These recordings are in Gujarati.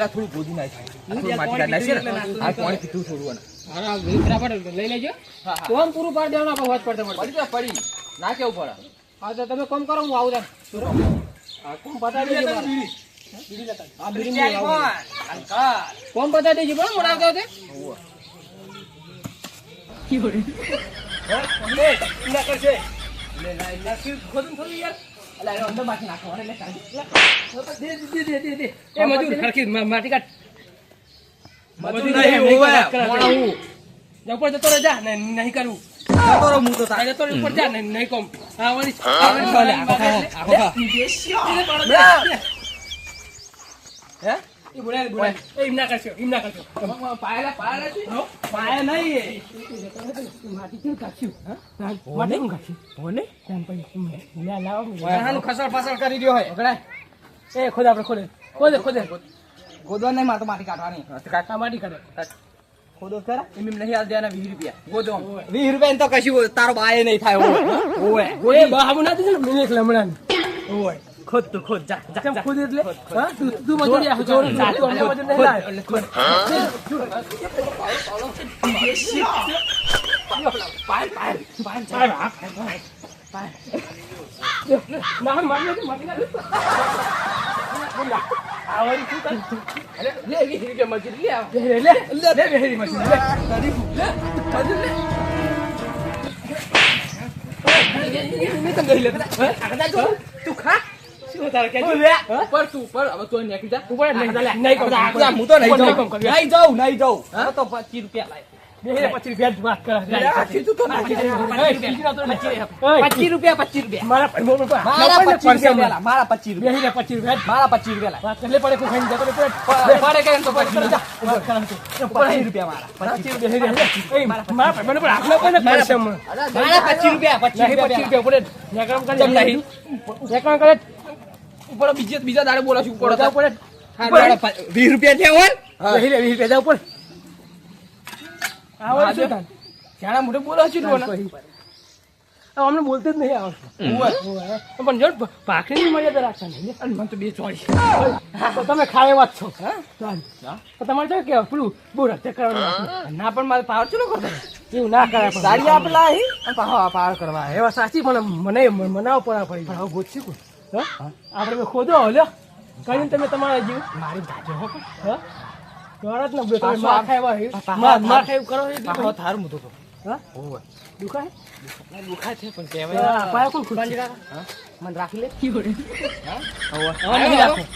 પેલા થોડું ગોદી નાખી થોડું માટી કાઢ નાખી આ પાણી પીતું થોડું હા બરાબર લઈ લેજો કોમ પૂરું પાડ દેવાનું આપણે વાત પડતે પડી ના કેવું પડે હા તો તમે કોમ કરો હું આવું જા હા કોમ બતાવી દેજો આ બીડી માં કોમ બતાવી દેજો બરાબર મોડા આવતો તે કી બોલે હે ના કરશે લે ના ખોદું થોડું યાર અલા એ અંદર માટી નાખો અને લે દે એ મજૂર ખરખી માટી કાઢ મજૂર નહીં હોવે મોણાવું જા ઉપર જતો રે જા નહીં કરું જતો રે હું તો તારે તો ઉપર જા નહીં કોમ આવવાની ચાલે આખો હે ઈ બોલે એ ઇમ ના કરશો પાયા છે પાયા નહીં માટી કેમ કાચ્યું હા માટી કેમ કાચ્યું હોને કેમ પછી લે લાવો હાનું ખસળ ફસળ કરી દ્યો હોય ઓગળા એ ખોદ આપણે ખોદે ગોદવા નહીં મારે તો માટી કાઢવાની કાઢા માટી કાઢે ખોદો ખરા એમ નહીં આલ દેવાના 20 રૂપિયા ગોદો 20 રૂપિયા તો કશું તારો બાય નહીં થાય ઓય બાહુ ના દીધું ને એક લમણાન ઓય ખોદ તું ખોદ જા ખોદ એટલે હા તું મજૂરી આ જોર ચાલે મજૂર નહીં લાય એટલે ખોદ ના મારી આવરી શું કર અરે લે 20 રૂપિયા મજૂરી લે લે 20 મજૂરી લે તારી મજૂરી લે તમે ગઈ લે આગળ જો તું ખા શું તારે કે પર તું પર હવે તું નીકળી જા ઉપર નહીં કર હું તો નહીં જાઉં હા તો 25 રૂપિયા લાય 25 રૂપિયા વાત કર તું તો 25 રૂપિયા મારા 25 રૂપિયા મારા 25 રૂપિયા વાત કરલે પડે કોઈ ખાઈ જતો પડે કે તો 25 રૂપિયા મારા 25 રૂપિયા મારા મને પણ આખલો પણ પૈસા મારા 25 રૂપિયા પડે નેકરમ કરી નહીં નેકરમ કરે ઉપર બીજા દાડે બોલા છું ઉપર 20 રૂપિયા છે ઓર 20 રૂપિયા જા ઉપર આવો છે તાન જાણા મોઢે બોલો છે તું અમને બોલતે જ નહીં આવડતું પણ જો પાખડીની મર્યાદા રાખતા નહીં અને મને તો બે ચોળી તો તમે ખાય વાત છો હા તમારે તો કે પેલું બહુ રસ્તે કરવાનું ના પણ મારે પાવર ચલો કરતા એવું ના કરે સાડી આપેલા પાવર કરવા એવા સાચી પણ મને મનાવ પડવા પડી પણ હવે ગોતશું કોણ આપણે ખોદો હલ્યો કરીને તમે તમારા જીવ મારી ગાજો હો હા ગરજ ન બે તમે માં ખાવા માં ખાવ કરો એ થાર મુતો તો હા ઓય દુખાય છે પણ કહેવાય પાયા કોણ ખુરશી હા મને રાખી લે કી બોલે હા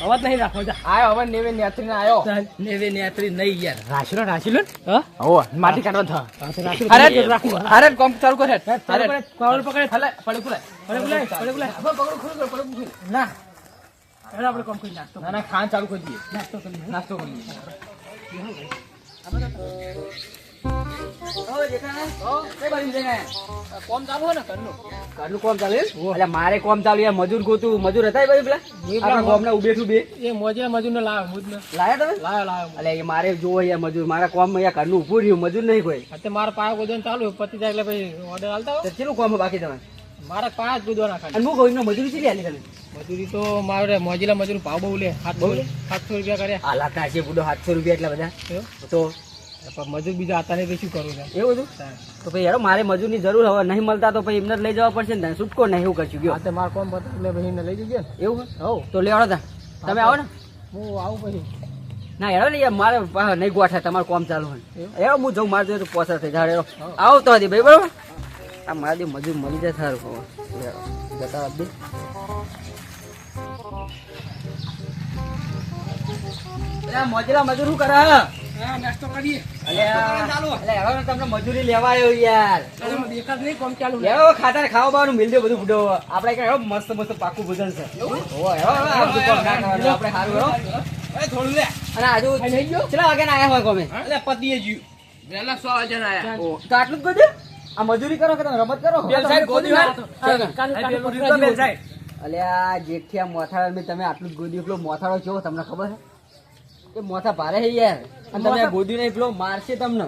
અવાજ નહીં રાખો જા આયો હવે નેવે નેત્રી ને આયો નેવે નેત્રી નહીં યાર રાશીલો હા ઓ માટી કાઢવા થા અરે કોમ ચાલુ કર અરે કોલ પકડે થલે પડે ખુલાય પકડો ના હવે આપણે કોમ કરી નાખતો ના ખાન ચાલુ કરી દઈએ નાસ્તો કરી દઈએ મારે કોમ ચાલુ મજૂર ગોતું મજૂર હતા ઉભેઠું બે મજૂર ને લાયા તમે મારે જોવો મજૂર મારા કોમ ઘરનું ઉભું રહ્યું મજૂર નહીં કોઈ મારા પાયા ગોદવાનું ચાલુ પતિ જાય એટલે ઓર્ડર હાલતા કેટલું કોમ બાકી તમારે મારા પાંચ ગોદવાના ખાલી હું કહું મજૂરી છે મજૂરી તો મારે મોજીલા મજૂર ભાવ બહુ લે 700 રૂપિયા કરે હાલાતા છે બુડો 700 રૂપિયા એટલા બધા તો મજૂર બીજા આતા નહીં શું કરવું છે એવું હતું તો ભાઈ યાર મારે મજૂરની જરૂર હવે નહીં મળતા તો ભાઈ એમને લઈ જવા પડશે ને છૂટકો નહીં એવું કરશું ગયો મારે કોમ પતા એટલે ભાઈને લઈ જજો એવું હો તો લેવાડો તા તમે આવો ને હું આવું પછી ના યાર ને મારે નહીં ગોઠે તમારું કોમ ચાલુ હોય એ હું જઉં મારે જોઈએ તો પોસર થઈ જાય આવો તો હતી ભાઈ બરોબર આ મારા મજૂર મળી જાય સારું જતા દે મોજેલા મજૂર શું કરે નાસ્તો કરીએ તમને મજૂરી લેવા આવ્યો યાર દેખાત નહીં કોમ ચાલુ ખાતા ખાવા બાવાનું મિલ દે બધું ફૂટો આપડે કઈ મસ્ત મસ્ત પાકું ભોજન છે આપડે સારું થોડું લે અને આજુ કેટલા વાગે આયા હોય કોમે એટલે પતિએ જ્યું વહેલા 100 વાગે આયા તો આટલું જ ગોદ્યું આ મજૂરી કરો કે તમે રમત કરો અલ્યા જેઠિયા મોથાળા તમે આટલું જ ગોદ્યું પેલો મોથાળો કેવો તમને ખબર છે એ મોથા ભારે છે યાર અને તમે ગોદ્યું નહીં પેલો મારશે તમને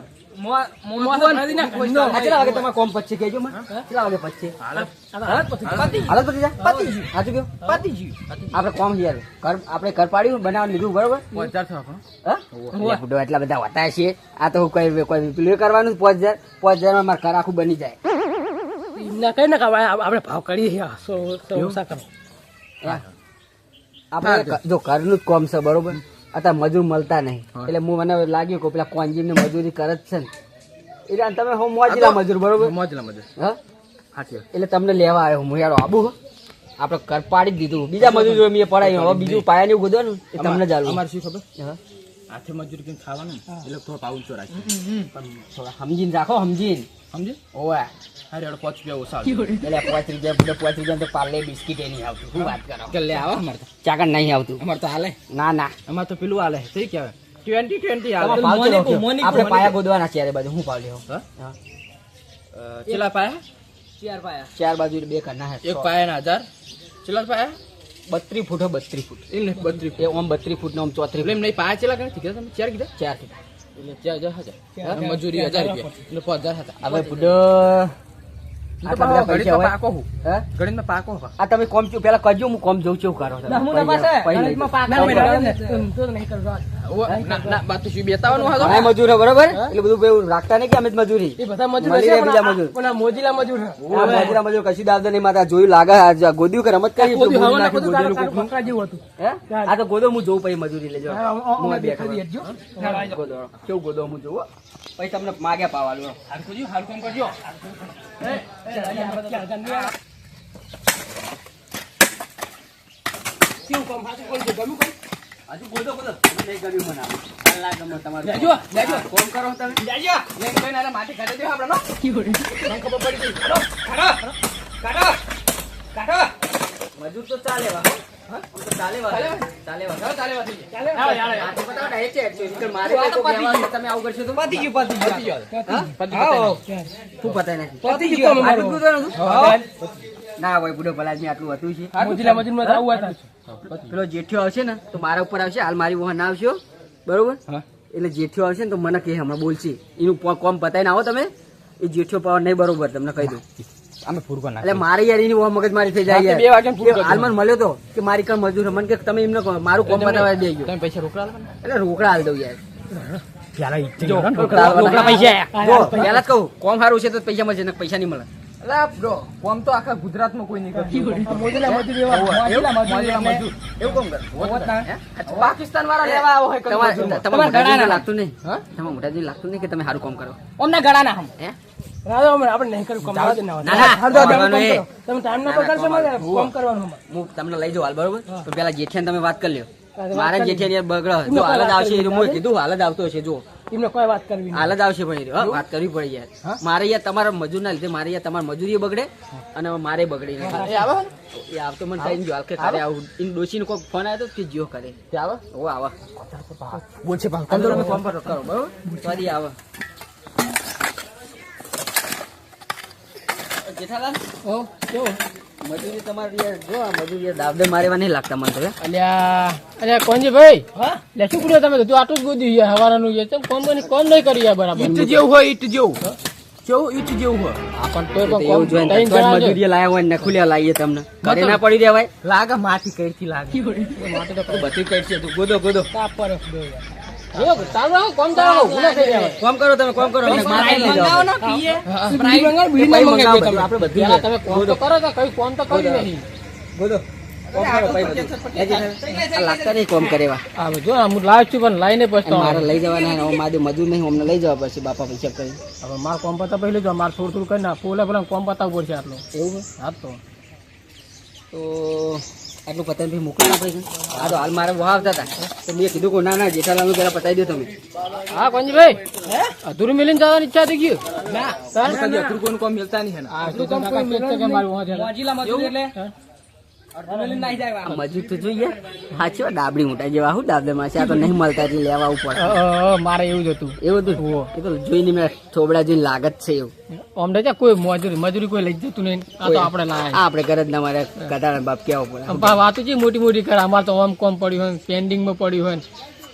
કેટલા વાગે તમારે કોમ પચશે કેજો મને કેટલા વાગે પચશે હાલત પતી જાય પતી ગયું સાચું કયો પતી ગયું આપણે કોમ યાર આપણે ઘર પાડ્યું બનાવવાનું લીધું બરોબર 5000 થયો આપણો. હા બુડો એટલા બધા હોતા છે આ તો કોઈ પેલું કરવાનું 5000 માં મારે ઘર આખું બની જાય ના કઈ ના કામ આપણે ભાવ કરીએ ઓછા કરો આપણે જો ઘરનું જ કોમ છે બરોબર અત્યારે મજૂર મળતા નહીં એટલે મને લાગ્યું કે પેલા કોંજીમ ને મજૂરી કરે જ છે ને એટલે તમે હો મોજીલા મજૂર બરોબર મોજલા મજૂર. હા સાચી વાત. એટલે તમને લેવા આવ્યો હું યાર આબુ હો. આપણે ઘર પાડી જ દીધું બીજા મજૂરો મેં પડાયું હવે બીજું પાયા ને ગોદવાનું એ તમને જ આલું. અમારે શું ખબર હા. હાથે મજૂરી કરીને ખાવાનું ને, એટલે થોડો પાઉ ઊંચો રાખીએ. પણ થોડા સમજીને રાખો સમજીને સમજે? ઓવે હારે એડો 5 રૂપિયા ઓછા આવશે. એટલે 5 રૂપિયા 5 રૂપિયા તો પાર્લે બિસ્કીટ એ નહીં આવતું શું વાત કરો કે લે આવો અમારે તો. ચાકર નહીં આવતું અમારે તો હાલે. ના ના અમારે તો પેલું હાલે થઈ કહેવાય 20 તમારો હાલે. ભાવ ચલો કયો? આપણે પાયા ગોદવાના છે બાજુ હું ભાવ લેવો હા? હા. ચેલા પાયા? ચાર બાજુ બે કરના હે એક પાયાના 1000. ચેલા પાયા? 32 ફૂટ હો 32 ફૂટ એમ નહીં 32. એ ઓમ 32 ફૂટ ને ઓમ 34 એટલે એમ નહીં પાયા ચેલા કીધા કીધા તમે? 4 કીધા? ચાર ફૂટ એટલે 4000. મજૂરી 1000 રૂપિયા. એટલે 5000 હતા. હવે બુડો આટલા બધા પૈસા હોય પાકો હું હે ગણિતમાં પાકો હું. આ તમે કોમ ચો પેલા કરજો હું કોમ જઉં છું કરો તમે. પૈસા લઈ જાઓ. ના બાત તો શું બેતાવાનું હતો? ઘણા મજૂર હે, બરોબર એટલે બધું પેલું રાખતા નહીં કે અમે જ મજૂરી એ બધા મજૂર મળી હશે, રહે બીજા પણ મજૂર. પણ આ મોજીલા મજૂર છે. આ મજૂરા મજૂર કશું દાવતા નહીં માતા જોયું લાગે આ ગોદ્યું કે રમત કરી બધું હવાના નાખી બધું ગોદેલું તારું કોકનું. પકડા જેવું હતું. હે આ તો ગોદો હું જોઉં પછી મજૂરી લેજો હું અમે બેઠો બેઠા જ જો. ગોદો કેવું ગોદો હું જોઉં હો. પછી તમને માગ્યા પાવાનું હારું કરજો, હારું કામ કરજો. કેવું કામ સાચું કરજો, ગમ્યું કામ? હજુ ગોદો ગોદો નહીં કર્યું મને આ. આ લાગે મને તમારું લેજો, લેજો. કોમ કરો તમે લેજો. લઈને ગઈને આને માથે કાઢી દેજો આપણે, નો? મને ખબર પડી ગઈ. કાઢો, કાઢો, કાઢો. મજૂર તો ચાલે વા હા તો ચાલે વા ચાલે વા ચાલો, ચાલે વાત થઈ ગઈ. ચાલે, આવો, આવો, આ આવો. તો બતાવો ડાયરેક્ટ છે actually. મારે આ તો કોઈ પતી કહેવાનું ગયું. તમે આવું કરશો તો પતી ગયું. હા? પતી ગયું. શું પતાય નથી પતી ગયું કામ આટલું અમારું. બધું હતું? ના હોય બુડો ભલા આદમી આટલું હતું છે મોજીલા મજૂરમાં તો આવું હતા. પેલો જેઠિયો આવશે ને તો મારા ઉપર આવશે હાલ મારી વહન આવશે હો. બરોબર હા. એટલે જેઠિયો આવશે ને તો મને કહે હમણાં બોલશે એનું કોમ પતાઈને આવો તમે એ જેઠિયો પાવર નહીં બરોબર તમને કહી દઉં અમે ફૂડકો એટલે મારે યાર એની વહુ મગજમારી થઈ જાય રાતે 2 વાગ્યાને પૂરું યાર. કરજો. હાલ મને મળ્યો તો કે મારી કામ મજૂર મને કે તમે એમને કહો, મારું કોમ પતાવવા દેજો તમે પૈસા રોકડા આલો ને? એટલે રોકડા હાલ દઉં યાર જો, રોકડા રોકડા પૈસા આયા. જો પહેલા જ કહું કોમ સારું છે તો પૈસા મળશે ને પૈસા નહીં મળે અલા બ્રો, કોમ તો આખા ગુજરાતમાં કોઈ નહીં કરતું. આ મોજીલા મજૂર એવા મોજીલા મજૂર મોજીલા એટલે મજૂર. એવું કોમ કરે હોત ના. હે? પાકિસ્તાન વાળા લેવા આવો હોય કોઈ તમારે મજૂરમાં. તમારે મોઢાથી લાગતું નહીં હા? તમારે મોઢાથી લાગતું નહીં કે તમે સારું કામ કરો અમને ગળાના હમ. હે રાજો આપણે નહીં કરવું, કામ આવવા દે ના ના, ના, આવવા દે. કરવાનું એ. તમે ટાઈમ ના ના, ના, બગાડશો, મારે કરવાનું. કામ કરવાનું અમારે. હું તમને લઈ જાઉં હાલ બરોબર હા. તો પેલા જેઠિયાને તમે વાત કરી લ્યો વાત મારે કરી જેઠિયા બગડો એમને જો કોઈ હાલ જ વાત આવશે કરવી એ મેં કીધું હાલ જ આવતો હશે જો એમને કોઈ વાત કરવી નહીં. હાલ જ આવશે પણ એ. હા, વાત કરવી પડી યાર મારે યાર તમારા મજૂર ના લીધે મારે યાર તમારી મજૂરી બગડે અને મારે બગડે નહીં. એ આવે ને? એ આવતો મને કઈ ગયો હાલ કે કરે આવું ઇન ડોશી નો કોઈ ફોન આવ્યો તો કે જીઓ કરે તે આવે? ઓ આવા બોલ છે પાછું. તમે ફોન પર કરો બરોબર સોરી આવે જેઠાલાલ હો, કેવું? મજૂરી તમારી યાર જો આ મજૂરી યાર દાબદે મારેવા નહીં લાગતા મને તો હે. અલ્યા કોણજી ભાઈ લે શું કર્યો તમે તું આટલું જ ગોદ્યું યાર હવારનું યાર તમે કોમ નહીં કરી યાર બરાબર ઈટ જેવું હોય, ઈટ જેવું. કેવું ઈટ જેવું હોય. આપણ તોય તો પણ એવું કોમ જોઈને ત્રણ તો જ જણા છે. મજૂરી લાયા હોય ને નખુલિયા લાવીએ તમને ઘરે ના પડી દેવાય લાગે માટી કઈથી લાગે. માટે તો તું બધી કઈ છે તું ગોદો ગોદો તાપ પર બે યાર. જો તારું આવો, કોમ તારો આવો, ભૂલા થઈ જાય. કોમ કરો તમે કોમ કરો અમને મારે લઈ જાઓ. બીડી મંગાવો, બીડી ના પૈ મંગાવ્યો મંગાવો તમે. આપણે બધું પહેલા છે. તમે કોમ તો કરો તો કઈ કોમ તો કરી નહીં. ગોદો કોમ કરો પૈ બધું. આ લાગતા નહીં કોમ કરેવા આ બધું હું લાવ છું પણ લાઈને પછતો મારે લઈ જવાના હે. હવે મારે મજૂર નહીં અમને લઈ જવા પડશે બાપા પૈસા કરી હવે માર કોમ પતા પહેલે જો માર થોડું થોડું કરી ના પેલા કોમ પતાવવું પડશે આટલું એવું હા તો તો આટલું પતંગ ભાઈ મોકલી આપણે આ તો હાલ મારે વહાવતા હતા તો મેં કીધું કે ના ના જેઠાલાલ પેલા પતાવી દો તમે હા કોંજીભાઈ અધૂરું મિલીને જવાની ઈચ્છા થઈ ગયું ના તાર કદી અધૂરું કોઈનું કામ મિલતા નહીં ને. અધૂરું કામ કોઈ મિલતા કે મારું વહાં છે. આ મજૂર તો જોઈએ સાચી વાત ડાબડી મોટા જેવા હું ડાબલે માં છે આ તો નહીં મળતા એટલે લેવા આવું પડે મારે એવું જ હતું એવું હતું એ તો જોઈને મેં થોબડા જોઈને લાગત છે એવું અમને ત્યાં કોઈ મજૂરી કોઈ લઈ જતું નહીં આ તો આપણે લાયા આ આપણે ઘર જ ના મારે ગધાડા બાપ કેવો પડે વાતો છે મોટી મોટી કરે અમારે તો આમ કોમ પડ્યું હોય પેન્ડિંગમાં પડ્યું હોય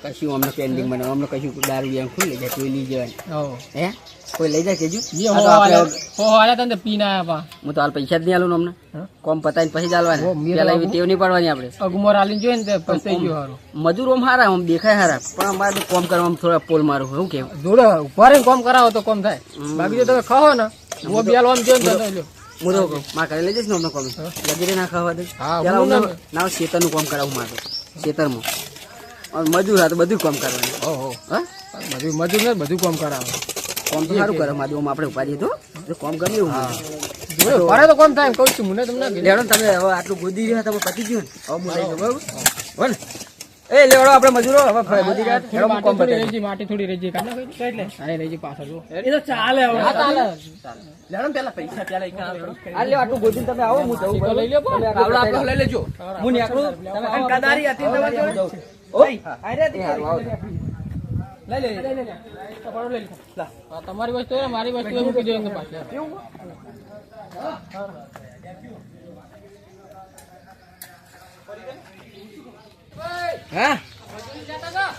કશું અમને પેન્ડિંગ બનાવ અમને કશું દારૂ એમ ખુલ્લી જાય કોઈ લઈ જવાય હો હે કોઈ લઈ જાય કેજો જે આ તો આપણે હો આલે તને પીને આયા હું તો હાલ પૈસા જ નહીં આલું અમને હા? કોમ પતાવીને પછી જ આલવાના ઓ, મેં પેલા તો એવી ટેવ નહીં પાડવાની આપણે અગમોર આલીને જોઈ ને તે પસ્તાઈ ગયો હારો મજૂર આમ હારા આમ દેખાય હારા પણ અમારે તો કોમ કરવામાં થોડા પોલ મારું શું કેવું જોડે ઉભા રહીને કોમ કરાવો તો કોમ થાય બાકી જો તમે ખાઓ ને વો બિયાલ આમ જોઈને તો લ્યો હું તો માં ઘરે લઈ જઈશ ને અમને કોમ લગીરે ના ખાવા દે હા, પેલા હું અમને ના ખેતરનું કામ કરાવું મારે ખેતરમાં અને મજૂર હા તો બધું કામ કરવાનું ઓહો હા બધું મજૂર ને બધું કોમ કરાવો કોમ તો સારું કરે મારું આપણે ઉપાડીએ તો કોમ ગમે એવું મને. જોડે ઉભા રહે તો કોમ થાય એમ કહું છું મને તમને કીધું. લેવડો તમે હવે આટલું ગોદી રહ્યા તમે પતી ગયું ને હવે હું લઈ જાઉં બરાબર હો ને એ લેવડો આપણે મજૂરો હવે ગોદી રહ્યા હેડો હું કોમ થોડી પતાવી રહી ગઈ, માટી થોડી રહી ગઈ. કાઢો કઈ એટલે હા રહી ગઈ પાછળ જો એ તો ચાલે હવે હા, ચાલે. લેડો ને પેલા પૈસા પેલા એક ના લેડો. આ લ્યો આટલું ગોદીને તમે આવો હું જઉં તો લઈ લ્યો પણ. બરાબર. આવડો આપણો લઈ લેજો. હું નીકળું તમે અને કદારી હતી તમારી જોડે? જાઉં છું. ઓય આ રે એ હારું, આવો. લઈ લે. તો પડો લઈ લો. હા, તમારી વસ્તુ હોય ને મારી વસ્તુ હોય મૂકી દેજો પાછી. હા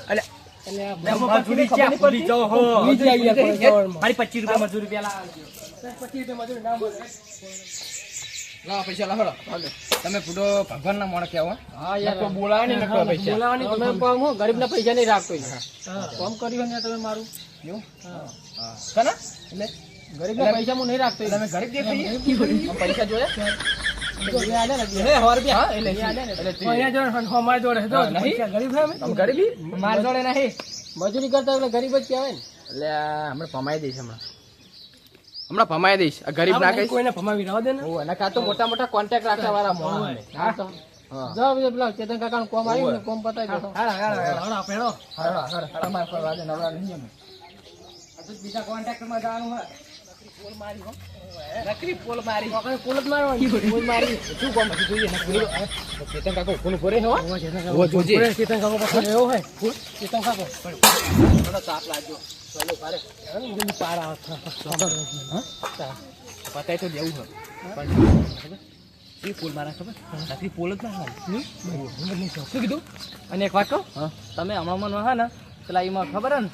અલે એટલે આ લે, મજૂરી ક્યાં ભૂલી જાઓ હો? ભૂલી જ આવીએ આપણે સવારમાં. મારી 25 રૂપિયા મજૂરી પેલા આલજો. 25 મજૂરી ના બોલે. લાવો પૈસા લાવો. તમે ફૂટો ભગવાનના મોણ કહેવો. હા યાર નકરો બોલાવે ને નકરો પૈસા. બોલાવાની તમે કોમ હું ગરીબના પૈસા નહીં રાખતો કોમ કર્યું ને તમે મારું એવું? હા હા. કના? એટલે ગરીબના પૈસા હું નહીં રાખતો તમે ગરીબ દેખાઈએ? આમ પૈસા જોયા? એ આલે ને હે, 100 રૂપિયા? હા, એટલે એ આલે ને. એટલે તે- અહીંયા જોડે અમારા જોડે જો હા, નહીં. પૈસા ગરીબ છે અમે. આમ ગરીબી? માર જોડે નહીં. મજૂરી કરતા એટલે ગરીબ જ કહેવાય ને એટલે આ હમણાં ભમાઈ દઈશ હમણાં ભમાઈ દઈશ આ ગરીબ ના આપણે કહીશ. કોઈને ભમાવી રહેવા દે ને ઓય, અને કાં તો મોટા મોટા કોન્ટેક્ટ રાખવા વાળા મોણા અમે. હા તો હા. જાઓ બીજો પેલા ચેતન કાકાનું કોમ આવ્યું ને કોમ પતાવી દો હાલો, હાલો, હાલો. હાલો આપણે હેડો. હાલો, હાલો. તમારે કોઈ વાંધો નવરા નહીં અમે. હજુ બીજા કોન્ટેક્ટમાં જવાનું હોય. નકરી પોલ મારી. આપણે પોલ જ મારવાની. પોલ મારી. શું કોમ હજી જોઈએ નકરી. ચેતન કાકા કોનું ભરે હો? ઓવા ચેતન કાકો. ઓવા જોજે. ઓવા ચેતન કાકો પાસે એવો હોય ચેતન કાકો થોડો તાપ લાગજો. ચાલો, પારે. જલ્દી પાર આવે. હા? પતાય તો દેવું હોય. પણ ખબર? એ પોલ મારા ખબર? નકરી પોલ જ ના હોય. શું કીધું? અને એક વાત કહું? તમે હમણાં મને હે ને પેલા એમાં ખબર હે ને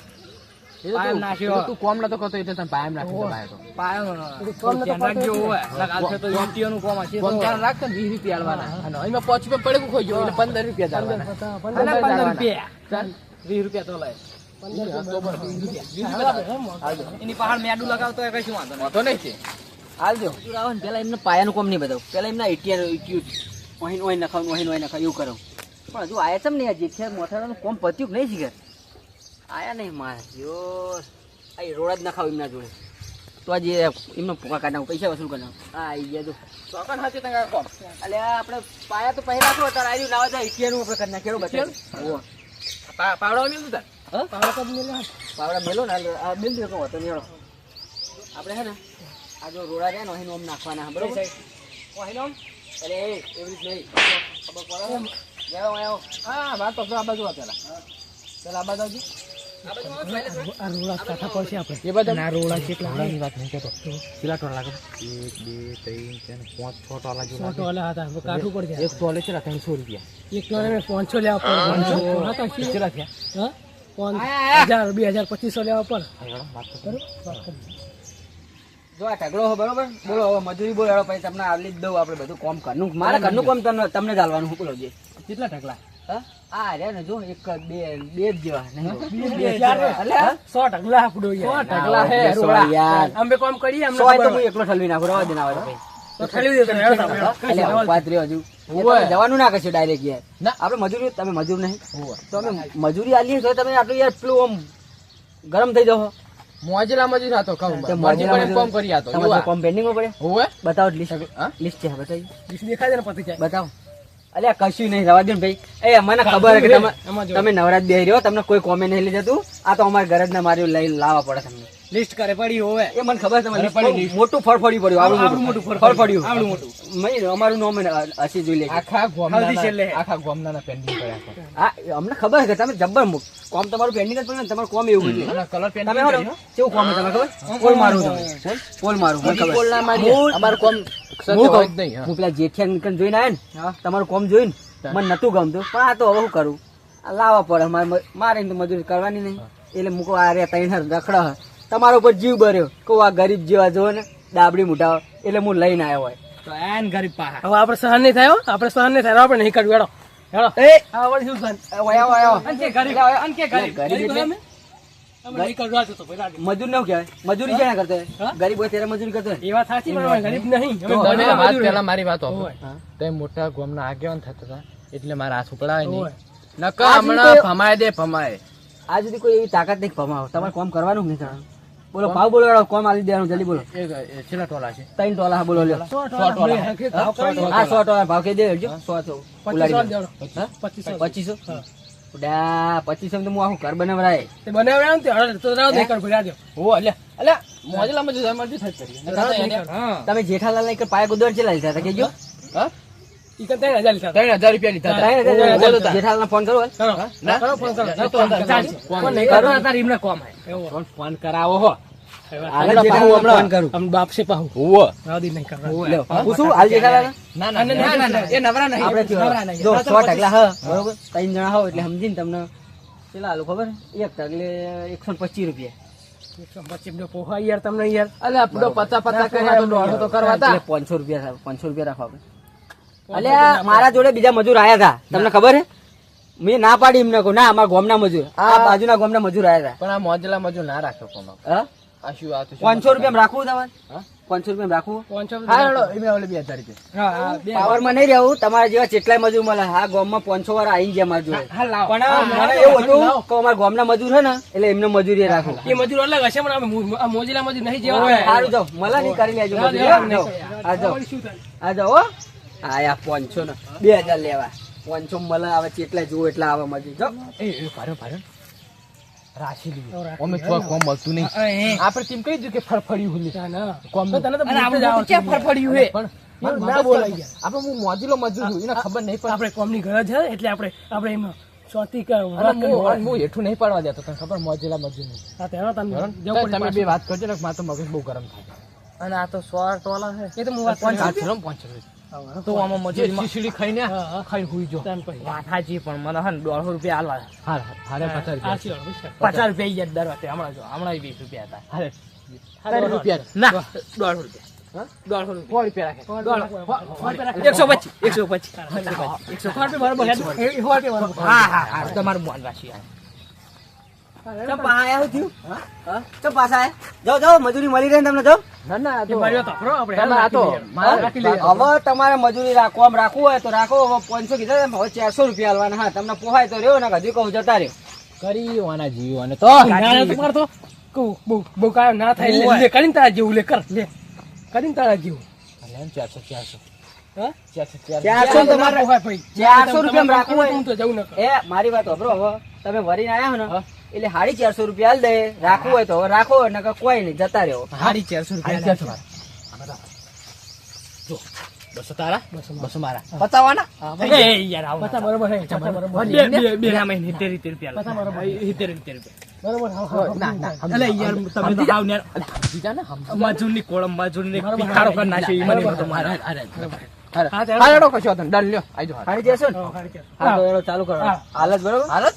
પાયમ નાખ્યો. તું કોમ નતો કરતો એટલે તને પાયમ નાખ્યો તો પાયો તો. પાયમ કોમ નતો ધ્યાન રાખજો કરતો હોય. કાલ તો યુટીઓનું કોમ હશે. કોમ ધ્યાન રાખજો ને 20 રૂપિયા આલવાના. અને એમાં 5 રૂપિયા પડે ખોઈ ગયો એટલે 15 રૂપિયા જ આલવાના. 15 રૂપિયા ચાલ 20 રૂપિયા તો લાય. 15 એની પહાડ મેડું લગાવતો હોય કશું વાંધો નહીં. વાંધો નહીં છે. હાલજો આવે ને પેલા એમને પાયાનું કામ નહીં બતાવું પેલા એમના ઓહીન ઓહીન નખાવું ઓહીન ઓહીન નખાવું એવું કરો પણ હજુ આયા ચમ નહીં આ જેઠિયા મોથાનું કોમ પત્યું કે નહીં શીખર આયા નહીં મારે યો આ રોડ જ નખાવું એમના જોડે તો આજે એમનો પોકા કાઢ નાખું પૈસા વસૂલ કરી નાખું હા આવી ગયા તો ચોકન હાથે તંગા કોમ. એટલે આપણે પાયા તો પહેલા તો અત્યારે આવ્યું નાવા જાય ઇટિયાનું આપણે કરી નાખીએ બતાવ્યું ઓહો પાવડા મેલું તાર. હા પાવડા કદ મેલ્યા પાવડા મેલો ને આ મેલ દે કહો તો નહીં આપણે હે ને આ જો રોડા રહ્યા ને અહીં ઓમ નાખવાના બરોબર ઓહીનો? અરે એવી રીત નહીં ખબર પડે ને? જાઓ આવો હા, માર તો આ બાજુ આ પેલા. પેલા આ બાજુ આવજો. આ રોડા કાઠા પડશે આપણે એ બાજુ. ના રોડા કેટલા ની વાત નહીં કહેતો. કેટલા ટોળા લાગે? 1, 2, 3, 4, 5, 6 ટોળા જેવું લાગે. વાલા હતા હવે કાઠું પડી જાય એક ટોલે છે 300 રૂપિયા. એક ટોળે 500 લેવા પડે 500 હા તો શી કેટલા થયા? હા 1000 2000 2500 લેવા પડે હા, વાત તો બરોબર જો આ ઢગલો હો બરોબર બોલો હવે મજૂરી બોલો હેડો પછી તમને આવલી જ દઉં આપણે બધું કોમ કરનું મારે ઘરનું કોમ તમને જ આલવાનું બોલો જે કેટલા ઢગલા? હા આ રહ્યા ને જો એક બે જ જેવા નહીં બે અલે હા? 100 ઢગલા આપડો યાર 100 ઢગલા હે, સો રોડા. યાર અમે કોમ કરીએ અમને સો તો ખબર હું એકલો ઠલવી નાખું રવા દે ના આવે તો ઠલવી દે તમે હેડો તમે અલે વાત રહ્યો હજુ એ ઓવે. તમે જવાનું ના કશું ડાયરેક્ટ યાર ના. આપણે મજૂરી તમે મજૂર નહીં ઓવે. તો અમે મજૂરી આલીએ તો તમે આટલું યાર પેલું આમ ગરમ થઈ જાઓ મોજેલા મજૂર હતો કહું. તે મજૂર મોજેલા કરીને કોમ કરી આતો. તમારે કોમ પેન્ડિંગમાં પડે હોવે? બતાવો લિસ્ટ હા? લિસ્ટ છે બતાવી ડીશ દેખાય છે ને પતી જાય બતાવો અલ્યા કશું નહીં રવા દો ને ભાઈ એ મને ખબર છે કે એમાં જો. તમે નવરાત બેહી રહ્યો તમને કોઈ કોમે નહીં લઈ જતું આ તો અમારે ઘર જ ના મારી લઈ લાવવા પડે તમને લિસ્ટ કરે પડી હોવે એ મને ખબર છે અરે પડી list. મોટું ફળફળ્યું પડ્યું આવડું મોટું ફળફળ્યું આવડું મોટું નહીં અમારું નામ હસી જોઈ લેજો આખા હલ્દી છેલ્લે. ગોમના આખા ગોમના પેન્ડિંગ કર્યા છે. હા અમને ખબર છે કે તમે જબ્બર કોમ તમારું પેન્ડિંગ જ પડે ને તમારું કોમ એવું છે અને કલર પેન્ડિંગ તમે હો કેવું કોમ છે તમને ખબર પોલ મારું તમે પોલ મારું મને ખબર પોલ ના મારીએ. હું- અમારું કોમ સત્ય હું હોય જ કહું, નહીં. હા. હું પેલા જેઠિયા નીકળ જોઈને આવ્યા ને તમારું કોમ જોઈને મને નતું ગમતું પણ આ તો હવે શું કરું આ લાવવા પડે મારે તો મજૂરી કરવાની નહીં એટલે મૂકો આ રે તૈણ રખડા તમારા ઉપર જીવ બર્યો કહું આ ગરીબ જેવા જો ને ડાબડી મુઢાવ એટલે હું લઈને આવ્યો હોય તો એન ગરીબ પાહા હવે આપણે સહન નહીં થાય હો. આપણે સહન નહીં થાય આપણે નહીં કરવું હેડો હેડો એ હા વળી શું સહન આયો અનકે ગરીબ અનકે ગરીબ ગરીબ એટલે અમે નહીં કરવા જતો પેલા મજૂર ન કહેવાય મજૂરી ક્યાં કરતો હોય ગરીબ હોય ત્યારે મજૂરી કરતો હોય એ વાત સાચી પણ અમે ગરીબ નહીં અમે તો ગરીબ વાત મજૂર પેલા મારી વાત હોય. તે મોટા ગામના આગેવાન થતા હતા એટલે મારા હાથ ઉપડાય નહીં હોય. નકર આ હમણાં જીતો- ફમાય દે ફમાય આ સુધી કોઈ એવી તાકાત નહીં કમાવો તમારે કોમ કરવાનું જ નહીં કરવાનું બોલો ભાવ બોલો હેડો, કોમ આલી દેવાનું જલ્દી બોલો એ છેલ્લા ટોલા છે 3 ટોલા બોલો લ્યો સો ટોલા બે હકે ભાવ કરી હા 100 ટોલા ભાવ કહી દેજો 100 25 ઉલાડી દેવાનો. હા? 25 2500 ઉડા 2500 તો હું આખું ઘર બનાવરાય તે બનાવ્યા ને તે હળદ તો રાવ નહીં કર ભર્યા દો ઓ અલ્યા મોજલા મજૂર થઈ કરી હા તમે જેઠાલાલ ને પાયા ગુદવાર ચેલા લીધા હતા કેજો હા ઈ કન 3000 લીધા 3000 રૂપિયા લીધા હતા. જેઠાલાલ ફોન કરો હાલ. કરો ના? કરો ફોન કરો ના, તો અંદર ચાલશે. ફોન નહીં કરો કરો અત્યારે એમને કોમ હે એવો ફોન કરાવો હો હાલ જેઠાલાલ ફોન કરું આમ બાપ છે પાહુ ઓવો રાવ દી નહીં કરવા લ્યો પૂછું હાલ જેઠાલાલ ના ના એ નવરા નહીં આપણે નવરા નહીં. જો 100 ટકલા હા બરોબર 3 જણા હો એટલે સમજીને તમને કેટલા આલુ ખબર એક ટકલે 125 રૂપિયા 125 નો પોહા યાર તમને યાર અલ્યા આપણો પચા પચા કર્યા તો દોઢો તો કરવા હતા એટલે 500 રૂપિયા થાય 500 રૂપિયા રાખો આપણે અલ્યા મારા જોડે બીજા મજૂર આયા હતા તમને ખબર હે મેં ના પાડી એમને કહું ના અમારા ગામના મજૂર આ બાજુના ગામના મજૂર આયા પણ આ મોજલા મજૂર ના રાખ્યો કોમ હતા હા આ શું આ તો 500 રૂપિયા રાખવું તમારે હા? 500 રૂપિયા રાખવું 500 હા હેડો એમને ઓલે 2000 રૂપિયા હા હા બે પાવર માં નહીં રહેવું તમારા જેવા જેટલાય મજૂર મળે આ ગામમાં 500 વાળા આવીને ગયા મારા જોડે હા લાવો પણ મને એવું હતું કે અમારા ગામના મજૂર છે ને એટલે એમને મજૂરી રાખવું એ મજૂર અલગ હશે પણ અમે આ મોજીલા મજૂર નહીં જેવા સારું જાઓ મળે નહીં કરી લેજો મજૂરી. જાઓ. આ જાઓ શું થાય આ જાઓ હો. આયા 500 ને 2000 લેવા 500 મળે આવે જેટલા જુઓ એટલા આવે મજૂર જાઓ. એ ભારે રાશી લીધી રાખી અમે તો કોમ મળતું નહીં આપણે તેમ કહી દીધું કે ફરફડ્યું હુલી ના, ના. કોમ તો તને તો અને આપણે બોલતે જ ક્યાં આવડતું ફરફડ્યું હે પણ એવું ના ના બોલાય બોલાય યાર આપણે હું મોજીલો મજૂર છું એને ખબર નહીં પણ આપણે કોમની ગરજ છે એટલે આપણે એમાં ચોથી કે હું હેઠું નહીં પાડવા દેતો તને ખબર મોજીલા મજૂર નહીં હા તેનો તમે બરાબર? જવું પડે તમે બે પાછું. વાત કરજો ને મારે તો મગજ બહુ ગરમ થાય અને આ તો 100 ટોલા છે એ તો હું વાત કરું. 500 તો આમાં મજૂરી ખીચડી ખાઈને હા, હા. ખાઈને હુઈ જો તાન પછી. વાત સાચી પણ મને હે ને 150 રૂપિયા આલવા હારે 50 આ શું હવે? 50 રૂપિયા યાદ દર વખતે હમણાં જો હમણાં 20 રૂપિયા હતા હારે હારે 30 રૂપિયા ના 150 રૂપિયા હા? 150 રૂપિયા રાખે 125 બરાબર. એ સો રૂપિયા બરાબર. હા હા હા તમારું મોન રાખી ચમ પાછા આયા શું થયું? હા? ચમ પાછા આયા? જાઓ જાઓ મજૂરી મળી રહે ને તમને જાઓ. ના ના એ ભર્યો તો ખરો આપણે. તમારે આ તો મારે રાખી લઈએ. હવે તમારે મજૂરી રાખો આમ રાખવું હોય તો રાખો હવે 500 કીધા ને, હવે 400 રૂપિયા આલવાના હા તમને પોહાય તો રહ્યો ને હજી કહું જતા રહ્યો કરીવાના જીવવાને તો ના, તમારે તો કહું, બહુ કાંઈ ના થાય લે, લે કરીને તારા જેવું લે કર લે કરીને તારા જેવું 400 હા? 400 તમારે પોહાય ભાઈ. 400 રૂપિયામાં રાખવું હોય. હું તો જવું ન કર. એ મારી વાત સાંભળો હવે તમે વરીને આયા હો ને એટલે 450 રૂપિયા આલ દે રાખવું હોય તો હવે રાખો નકર કોઈ નહીં જતા રહ્યો 450 જો 200 તારા 200 મારા હા. પતાવાના એ યાર આવું પતા બરોબર હે પતા બરોબર બે મહિને 70 રૂપિયા પતા બરોબર 70 રૂપિયા બરોબર હા, હા, ના ના અલે યાર તમે તો હાવ ને બીજા ને મજૂરની કોળમ મજૂરની પિખારો કરી નાખ્યો ઈ મને તો મારે હા, ચાલો. હાલો કશો તને ડન લ્યો આજો હારી જશો ને હા તો એનો ચાલુ કરો હા. હાલત બરોબર હાલત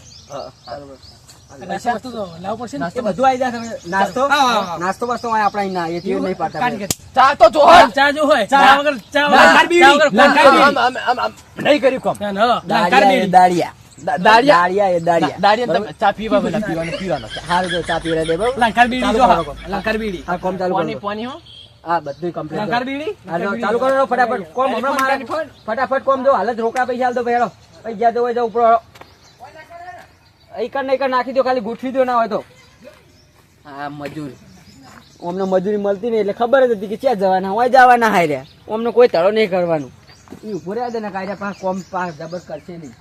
પૈસા વસ્તુ તો લાવવું પડશે ને. એ બધું આવી જાય તમે નાસ્તો હા, હા, હા. નાસ્તો બાસ્તો અહીંયા આપણા અહીં ના એ તેવું નહીં પાડતા કાઢી કાઢી. ચા તો જો ચા જો હોય ચા વગર ચા ના, વગર બીડી. ના, ચા વગર આમ, આમ, આમ, નહીં કર્યું કોમ ના, ના, દાળિયા એ બીડી. દાળિયા દાળિયા દાળિયા એ દાળિયા દાળિયા તમે ચા પીવા બના પીવાનો હારું જો ચા પીવડાવી દે બરોબર લંકાર બીડી ચાલુ જો કરો હા. કોમ. લંકાર બીડી હા કોમ ચાલુ પાણી કરો પાણી હો હા બધું કમ્પ્લીટ લંકાર બીડી ચાલુ કરો ફટાફટ કોમ હમણાં મારે ફટાફટ કોમ જો હાલત રોકડા પૈસા હાલ દો ભાઈ હેડો પૈસા દો જાવ ઉપર એકર ને એકર નાખી દો ખાલી ગોઠવી દો ના હોય તો હા મજૂરી અમને મજૂરી મળતી નહીં એટલે ખબર જ હતી કે ક્યાં જવાના હોય જવાના હાય રહ્યા અમને કોઈ તળો નહીં કરવાનું એ ઉભો રહ્યા દે ને કાયદા પાસે કોમ પાસ જબર કરશે નહીં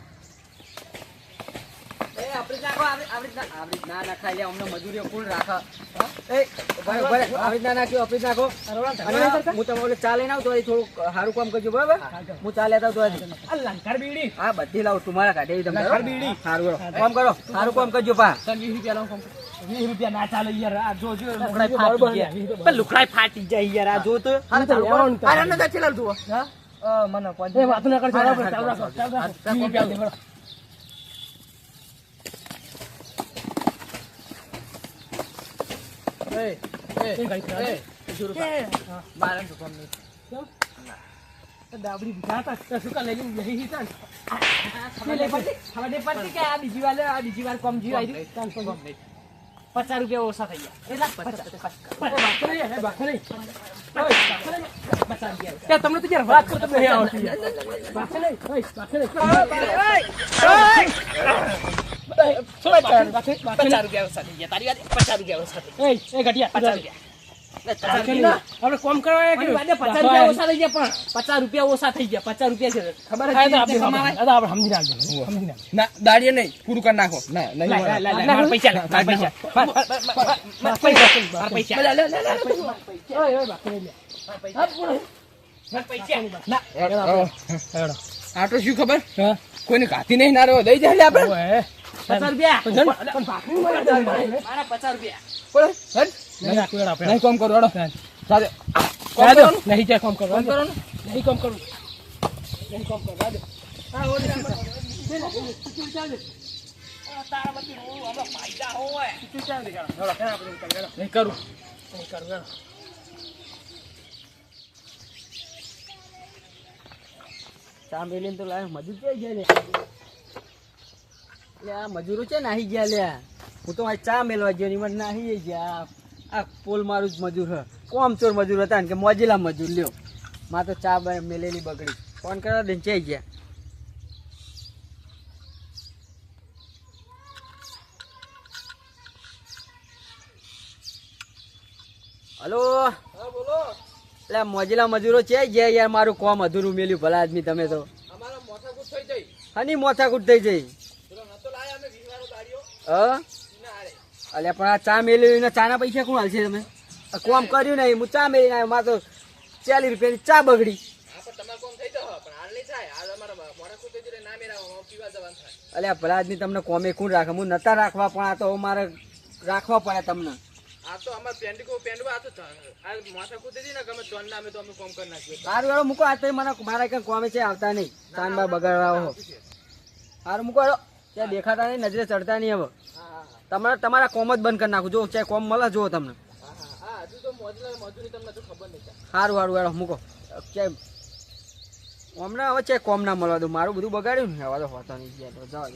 ના નાખાય લે અમને મજૂરીઓ ફૂલ રાખે એ ભાઈ ભાઈ આવી રીતના નાખ્યો ઓફિસ નાખો અને હું તમારે ચા લઈને આવું તો થોડું સારું કામ કરજો બરાબર હું ચા લેતા તો આ લંકાર બીડી હા બધી લાવું તમારા કાઢે એવી તમે લંકાર બીડી. સારું કામ કરો સારું કામ કરજો પા ચાલ 20 રૂપિયા લાવો કોમ. 20 રૂપિયા ના ચાલે યાર આ જો જો લુકડાઈ ફાટી ગયા પણ લુકડાઈ ફાટી જાય યાર આ જો તો અરે ન ચલાવ તું મને એ વાત ના કરજો ચાલ રાખો 20 રૂપિયા દે બરો. એ ગાડી ચલાવે. મારે તો કોમ નહીં. કેમ? તો દાબડી ભૂખાતા તો શું કા લઈને લઈ હીતા ને? ખબર નહીં પડતી કે આ બીજી વાર કોમ જીવ આવી કોમ નહીં. 50 રૂપિયા ઓછા થઈ ગયા. તમને તો જયારે વાત કરતો નહીં આવડતી આપણે કોમ કરવા ₹50 ઓછા થઈ ગયા. 50 રૂપિયા છે ખબર આપણે સમજી નાખજો. ના દાડીએ નહીં પૂરું કરી નાખો. ના આ તો શું ખબર કોઈને ઘાતી નહીં ના રહ્યો દઈ જાય આપણે 50 નહીં કોમ કરો હેડો. સાથે નહીં જાય કોમ કરવાનું નહીં કોમ કરવું નહીં કોમ કરવા દે. નહીં કરું. ચા મેલીને તો લાય મજૂર ક્યાં ગયા લે? લે આ મજૂરો છે નાહી ગયા લે. હું તો આ ચા મેલવા ગયો ની મને નાહી ગયા. આ પોલ મારું જ મજૂર હ. કોમ ચોર મજૂર હતા ને કે મોજીલા મજૂર લ્યો. માં તો ચા મેલેલી બગડી. ફોન કરવા દે ચાઈ ગયા. હલો બોલો એટલે મોજીલા મજૂરો છે ગયા યાર. મારું કોમ અધૂરું મેલ્યું ભલા આદમી તમે તો. અમારા મોથાકૂટ થઈ જઈ. હની મોથાકૂટ થઈ જઈ. પેલો નતો લાયા અમે 20 વાળો ગાડીઓ હ અલ્યા પણ આ ચા મેલ્યું ને ચાના પૈસા કોણ હાલશે તમે? આ કોમ કર્યું નહીં હું ચા મેળીને આવ્યો. માં તો 40 રૂપિયાની ચા બગડી. હા પણ તમારે કોમ થઈ જશે પણ હાલ નહીં થાય. હાલ અમારા મોથાકૂટ થઈ જાય ના મેરાવો પીવા જવાનું થાય. અલ્યા ભલા આદમી તમને કોમે કોણ રાખે? હું નતા રાખવા પણ આ તો મારે રાખવા પડે તમને. આ તો અમાર પેન્ડવા આ તો આ મોથાકૂટ થઈ ને ગમે ચોન નામે તો અમે કોમ કરી નાખીએ. સારું વેળો મૂકો. આ તો મને મારા કઈ કોમે છે આવતા નહીં. ચાંદબા બગાડવા હો. સારું મૂકો હેડો. ત્યાં દેખાતા નહીં, નજરે ચડતા નહીં. હવે તમારા કોમ જ બંધ કરી નાખું. જો ચાहे કોમ મળે જુઓ તમને. હા હજુ તો મજૂરી તમને તો ખબર નહીં. સારું સારું હેડો મૂકો. ચાहे હમણાં હવે ચાहे કોમ ના મળવા દઉં. મારું બધું બગાડ્યું ને હવે તો હોતો નહીં. ગયા તો જવા દો.